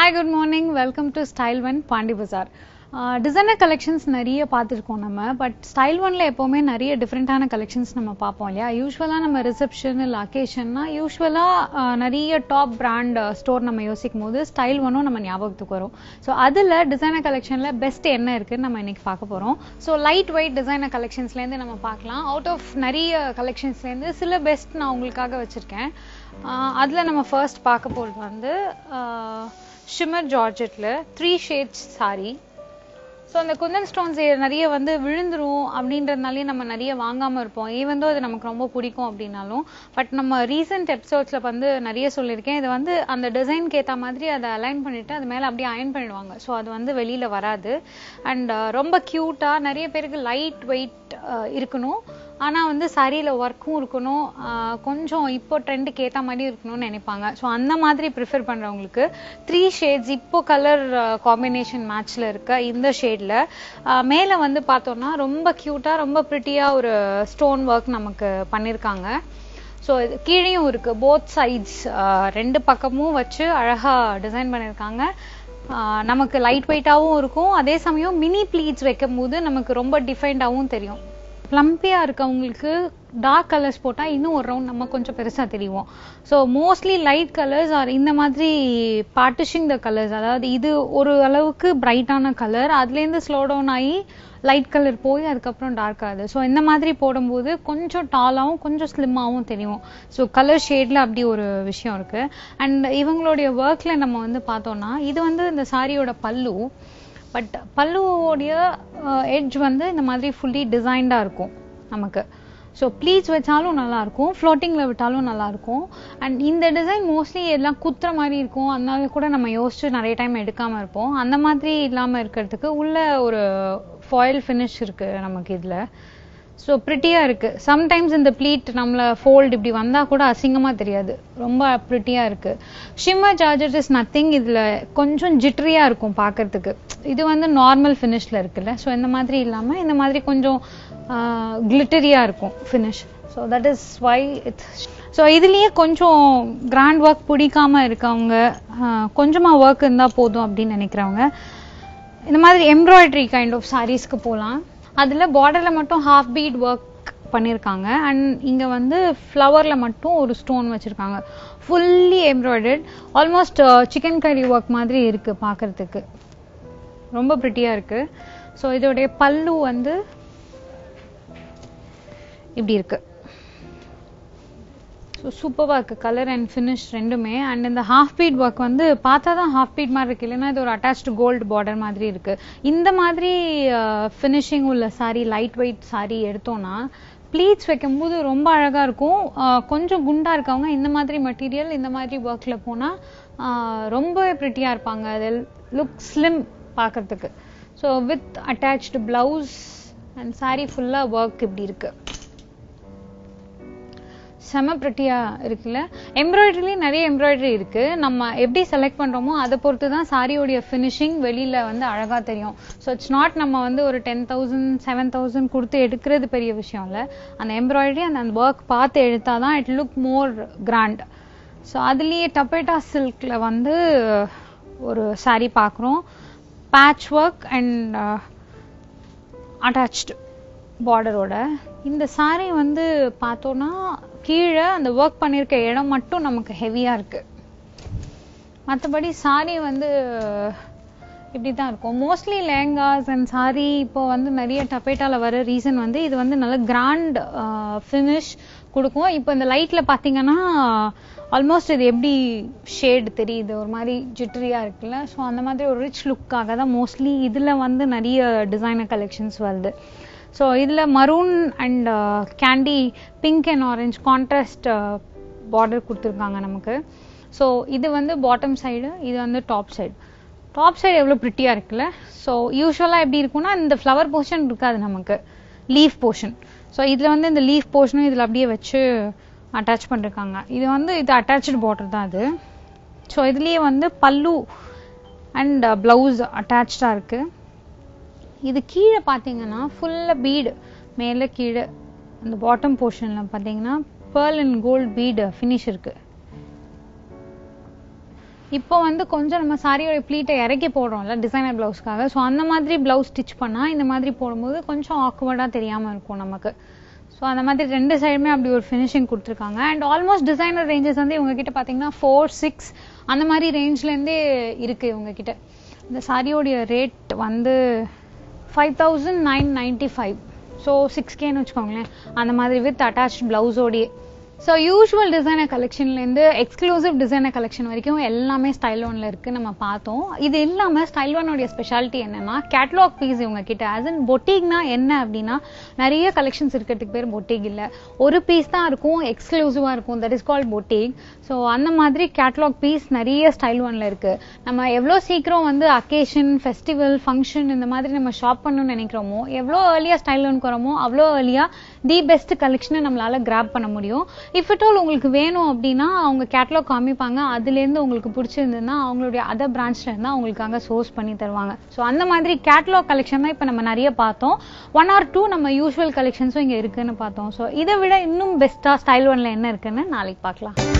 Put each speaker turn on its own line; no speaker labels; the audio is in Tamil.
Hi, good morning. Welcome to Style One Pandi Bazaar. Designer collections நிறைய பார்த்துருக்கோம் நம்ம. பட் ஸ்டைல் ஒன்ல எப்போவுமே நிறைய டிஃப்ரெண்டான கலெக்ஷன்ஸ் நம்ம பார்ப்போம் இல்லையா. யூஸ்வலாக நம்ம ரிசப்ஷன் இல்லை அக்கேஷன்னா யூஸ்வலாக நிறைய டாப் பிராண்ட் ஸ்டோர் நம்ம யோசிக்கும் போது ஸ்டைல் ஒன்னும் நம்ம ஞாபகத்துக்கு வரும். ஸோ அதில் டிசைனர் கலெக்ஷனில் பெஸ்ட் என்ன இருக்குன்னு நம்ம இன்னைக்கு பார்க்க போகிறோம். ஸோ லைட் வெயிட் டிசைனர் கலெக்ஷன்ஸ்லேருந்து நம்ம பார்க்கலாம். அவுட் ஆஃப் நிறைய கலெக்ஷன்ஸ்லேருந்து சில பெஸ்ட் நான் உங்களுக்காக வச்சுருக்கேன். அதில் நம்ம ஃபர்ஸ்ட் பார்க்க போகிறது வந்து ஷிம்மர் ஜார்ஜெட்டில் 3 shades saree. ஸோ அந்த குந்தன் ஸ்டோன்ஸ் நிறைய வந்து விழுந்துரும் அப்படின்றதுனாலே நம்ம நிறைய வாங்காமல் இருப்போம். ஈவன் தோ அது நமக்கு ரொம்ப பிடிக்கும் அப்படின்னாலும். பட் நம்ம ரீசெண்ட் எபிசோட்ஸில் வந்து நிறைய சொல்லியிருக்கேன். இது வந்து அந்த டிசைனுக்கு ஏற்ற மாதிரி அதை அலைன் பண்ணிவிட்டு அது மேலே அப்படியே அயன் பண்ணிடுவாங்க. ஸோ அது வந்து வெளியில் வராது. அண்ட் ரொம்ப க்யூட்டாக நிறைய பேருக்கு லைட் வெயிட் இருக்கணும், ஆனால் வந்து சாரியில் ஒர்க்கும் இருக்கணும், கொஞ்சம் இப்போ ட்ரெண்டுக்கு ஏற்ற மாதிரி இருக்கணும்னு நினைப்பாங்க. ஸோ அந்த மாதிரி ப்ரிஃபர் பண்ணுறவங்களுக்கு 3 shades இப்போ கலர் காம்பினேஷன் மேட்ச்சில் இருக்க இந்த ஷேடில் மேலே வந்து பார்த்தோன்னா ரொம்ப க்யூட்டாக ரொம்ப ப்ரிட்டியாக ஒரு ஸ்டோன் ஒர்க் நமக்கு பண்ணியிருக்காங்க. ஸோ இது கீழேயும் இருக்குது, போத் சைட்ஸ் 2 பக்கமும் வச்சு அழகாக டிசைன் பண்ணியிருக்காங்க. நமக்கு லைட் வெயிட்டாகவும் இருக்கும், அதே சமயம் மினி ப்ளீட்ஸ் வைக்கும் போது நமக்கு ரொம்ப டிஃபைன்டாகவும் தெரியும். ப்ளம்பியாக இருக்கவங்களுக்கு டார்க் கலர்ஸ் போட்டால் இன்னும் ஒரு ரவுண்ட் நம்ம கொஞ்சம் பெருசாக தெரியும். So mostly light colours R இந்த மாதிரி பார்ட்டிஷிங் த கலர்ஸ், அதாவது இது ஒரு அளவுக்கு பிரைட்டான கலர், அதுலேருந்து ஸ்லோ டவுன் ஆகி லைட் கலர் போய் அதுக்கப்புறம் டார்க் ஆகுது. ஸோ இந்த மாதிரி போடும்போது கொஞ்சம் டாலாகவும் கொஞ்சம் ஸ்லிம்மாகவும் தெரியும். ஸோ கலர் ஷேடில் அப்படி ஒரு விஷயம் இருக்குது. அண்ட் இவங்களுடைய ஒர்க்கில் நம்ம வந்து பார்த்தோன்னா இது வந்து இந்த சாரியோட பல்லு. பட் பல்லுவோடைய எட்ஜ் வந்து இந்த மாதிரி ஃபுல்லி டிசைன்டாக இருக்கும் நமக்கு. ஸோ ப்ளீட்ஸ் வச்சாலும் நல்லாயிருக்கும், ஃப்ளோட்டிங்கில் விட்டாலும் நல்லாயிருக்கும். அண்ட் இந்த டிசைன் மோஸ்ட்லி எல்லாம் குத்துற மாதிரி இருக்கும், அதனால கூட நம்ம யோசிச்சு நிறைய டைம் எடுக்காமல் இருப்போம். அந்த மாதிரி இல்லாமல் இருக்கிறதுக்கு உள்ள ஒரு ஃபாயில் ஃபினிஷ் இருக்குது நமக்கு இதில். ஸோ ப்ரிட்டியாக இருக்குது. சம்டைம்ஸ் இந்த ப்ளீட் நம்மளை ஃபோல்டு இப்படி வந்தால் கூட அசிங்கமாக தெரியாது, ரொம்ப ப்ரிட்டியாக இருக்குது. Shimmer georgette is nothing. இதில் கொஞ்சம் ஜிட்ரியாக இருக்கும் பார்க்கறதுக்கு. இது வந்து நார்மல் ஃபினிஷில் இருக்குல்ல. ஸோ இந்த மாதிரி இல்லாமல் இந்த மாதிரி கொஞ்சம் கிளிட்டரியாக இருக்கும் finish. So that is why it's. So இதுலேயே கொஞ்சம் கிராண்ட் ஒர்க் பிடிக்காமல் இருக்கவங்க, கொஞ்சமாக ஒர்க் இருந்தால் போதும் அப்படின்னு நினைக்கிறவங்க இந்த மாதிரி எம்ப்ராய்டரி கைண்ட் ஆஃப் சாரீஸ்க்கு போகலாம். அதில் பார்டரில் மட்டும் ஹாஃப் பீட் ஒர்க் பண்ணியிருக்காங்க. அண்ட் இங்கே வந்து ஃப்ளவரில் மட்டும் ஒரு ஸ்டோன் வச்சுருக்காங்க. ஃபுல்லி எம்ப்ராய்டர்ட், ஆல்மோஸ்ட் சிக்கன் கறி ஒர்க் மாதிரி இருக்குது பார்க்குறதுக்கு, ரொம்ப ப்ரிட்டியாக இருக்குது. ஸோ இதோடைய பல்லு வந்து இப்படி இருக்குது. ஸோ சூப்பராக இருக்குது கலர் அண்ட் ஃபினிஷ் ரெண்டுமே. அண்ட் இந்த ஹாஃப் பீட் ஒர்க் வந்து பார்த்தா தான் ஹாஃப் பீட் மாதிரி இருக்குது, இல்லைன்னா இது ஒரு அட்டாச்டு கோல்டு பார்டர் மாதிரி இருக்குது. இந்த மாதிரி ஃபினிஷிங் உள்ள சாரீ, லைட் வெயிட் சாரீ எடுத்தோன்னா ப்ளீட்ஸ் வைக்கும்போது ரொம்ப அழகாக இருக்கும். கொஞ்சம் குண்டாக இருக்கவங்க இந்த மாதிரி மெட்டீரியல் இந்த மாதிரி ஒர்க்கில் போனால் ரொம்பவே ப்ரிட்டியாக இருப்பாங்க. அது லுக் ஸ்லிம் பார்க்குறதுக்கு. So with attached blouse and sari ஃபுல்லாக ஒர்க் இப்படி இருக்குது, செம ப்ரிட்டியாக இருக்குல்ல. எம்ப்ராய்டரிலேயும் நிறைய எம்ப்ராய்டரி இருக்குது. நம்ம எப்படி செலக்ட் பண்ணுறோமோ அதை பொறுத்து தான் சாரியோடைய ஃபினிஷிங் வெளியில் வந்து அழகாக தெரியும். ஸோ இட்ஸ் நாட் நம்ம வந்து ஒரு 10,000 7,000 கொடுத்து எடுக்கிறது பெரிய விஷயம் இல்லை. அந்த எம்ப்ராய்டரி அந்த ஒர்க் பார்த்து எடுத்தால் தான் it look more grand. So அதுலேயே டப்பேட்டா சில்கில் வந்து ஒரு சாரீ பார்க்குறோம், பேட்ச் ஒர்க் அண்ட் அட்டாச்டு பார்டரோட. இந்த சாரீ வந்து பார்த்தோன்னா கீழே அந்த ஒர்க் பண்ணியிருக்க இடம் மட்டும் நமக்கு ஹெவியாக இருக்குது. மற்றபடி சாரீ வந்து இப்படி தான் இருக்கும். மோஸ்ட்லி லேங்காஸ் அண்ட் சாரீ இப்போ வந்து நிறைய டப்பேட்டாவில் வர ரீசன் வந்து இது வந்து நல்ல கிராண்ட் ஃபினிஷ் கொடுக்கும். இப்போ இந்த லைட்டில் பார்த்தீங்கன்னா ஆல்மோஸ்ட் இது எப்படி ஷேடு தெரியுது, ஒரு மாதிரி ஜிட்ரியாக இருக்குல்ல. ஸோ அந்த மாதிரி ஒரு ரிச் லுக்காக தான் மோஸ்ட்லி இதில் வந்து நிறைய டிசைனர் கலெக்ஷன்ஸ் வருது. ஸோ இதில் maroon and candy pink and orange contrast border கொடுத்துருக்காங்க நமக்கு. ஸோ இது வந்து பாட்டம் சைடு, இது வந்து டாப் சைடு. டாப் சைடு எவ்வளோ ப்ரிட்டியாக இருக்குல்ல. ஸோ யூஸ்வலாக எப்படி இருக்குன்னா இந்த ஃப்ளவர் போர்ஷன் இருக்காது நமக்கு, லீஃப் போர்ஷன். ஸோ இதில் வந்து இந்த லீஃப் போர்ஷனும் இதில் அப்படியே வச்சு அட்டாச் பண்ணிருக்காங்க. இது வந்து இது அட்டாச்சு பார்டர் தான் அது. ஸோ இதுலேயே வந்து பல்லு அண்ட் ப்ளவுஸ் அட்டாச்சாக இருக்குது. இது கீழே பார்த்தீங்கன்னா ஃபுல்லாக பீடு, மேலே கீழே அந்த பாட்டம் போர்ஷனில் பார்த்தீங்கன்னா pearl and gold bead finish இருக்குது. இப்போ வந்து கொஞ்சம் நம்ம சாரியோட ப்ளீட்டை இறக்கி போடுறோம்ல டிசைனர் பிளவுஸ்க்காக. ஸோ அந்த மாதிரி பிளவுஸ் ஸ்டிச் பண்ணால் இந்த மாதிரி போடும்போது கொஞ்சம் ஆக்வர்டாக தெரியாமல் இருக்கும் நமக்கு. ஸோ அந்த மாதிரி 2 சைடுமே அப்படி ஒரு ஃபினிஷிங் கொடுத்துருக்காங்க. அண்ட் ஆல்மோஸ்ட் டிசைனர் ரேஞ்சஸ் வந்து இவங்ககிட்ட பார்த்தீங்கன்னா 4, 6 அந்த மாதிரி ரேஞ்ச்லேருந்தே இருக்குது இவங்ககிட்ட. இந்த சாரியோடைய ரேட் வந்து 5995. ஸோ 6Kன்னு வச்சுக்கோங்களேன். அந்த மாதிரி வித் அட்டாச் பிளவுஸோடையே. ஸோ யூஸ்வல் டிசைனர் கலெக்ஷன்லேருந்து எக்ஸ்க்ளூசிவ் டிசைனர் கலெக்ஷன் வரைக்கும் எல்லாமே ஸ்டைல் ஒன்ல இருக்குது நம்ம பார்த்தோம். இது இல்லாமல் ஸ்டைல் ஒன்னோடைய ஸ்பெஷாலிட்டி என்னன்னா கேட்லாக் பீஸ் இவங்க கிட்ட. ஆஸ் இன் பொட்டிக்னா என்ன அப்படின்னா நிறைய கலெக்ஷன்ஸ் இருக்கிறதுக்கு பேர் பொட்டிக் இல்லை, ஒரு பீஸ் தான் இருக்கும், எக்ஸ்க்ளூசிவாக இருக்கும், that is called boutique. So அந்த மாதிரி கேட்லாக் பீஸ் நிறைய ஸ்டைல் ஒன்ல இருக்குது. நம்ம எவ்வளோ சீக்கிரம் வந்து அக்கேஷன், ஃபெஸ்டிவல், ஃபங்க்ஷன் இந்த மாதிரி நம்ம ஷாப் பண்ணணும்னு நினைக்கிறோமோ, எவ்வளோ ஏர்லியாக ஸ்டைல் ஒன்க்கு வரோமோ அவ்வளோ ஏர்லியாக தி பெஸ்ட் கலெக்ஷனை நம்மளால கிராப் பண்ண முடியும். இஃப் இட் ஆல் உங்களுக்கு வேணும் அப்படின்னா அவங்க கேட்லாக் காமிப்பாங்க, அதுலேருந்து உங்களுக்கு பிடிச்சிருந்ததுன்னா அவங்களுடைய அதர் பிரான்ச்ல இருந்தால் அவங்களுக்காக சோர்ஸ் பண்ணி தருவாங்க. ஸோ அந்த மாதிரி கேட்லாக் கலெக்ஷன் தான் இப்போ நம்ம நிறைய பார்த்தோம். 1 or 2 நம்ம யூஸ்வல் கலெக்ஷன்ஸும் இங்கே இருக்குன்னு பார்த்தோம். ஸோ இதை விட இன்னும் பெஸ்ட்டாக ஸ்டைல் ஒன்ல என்ன இருக்குன்னு நாளைக்கு பார்க்கலாம்.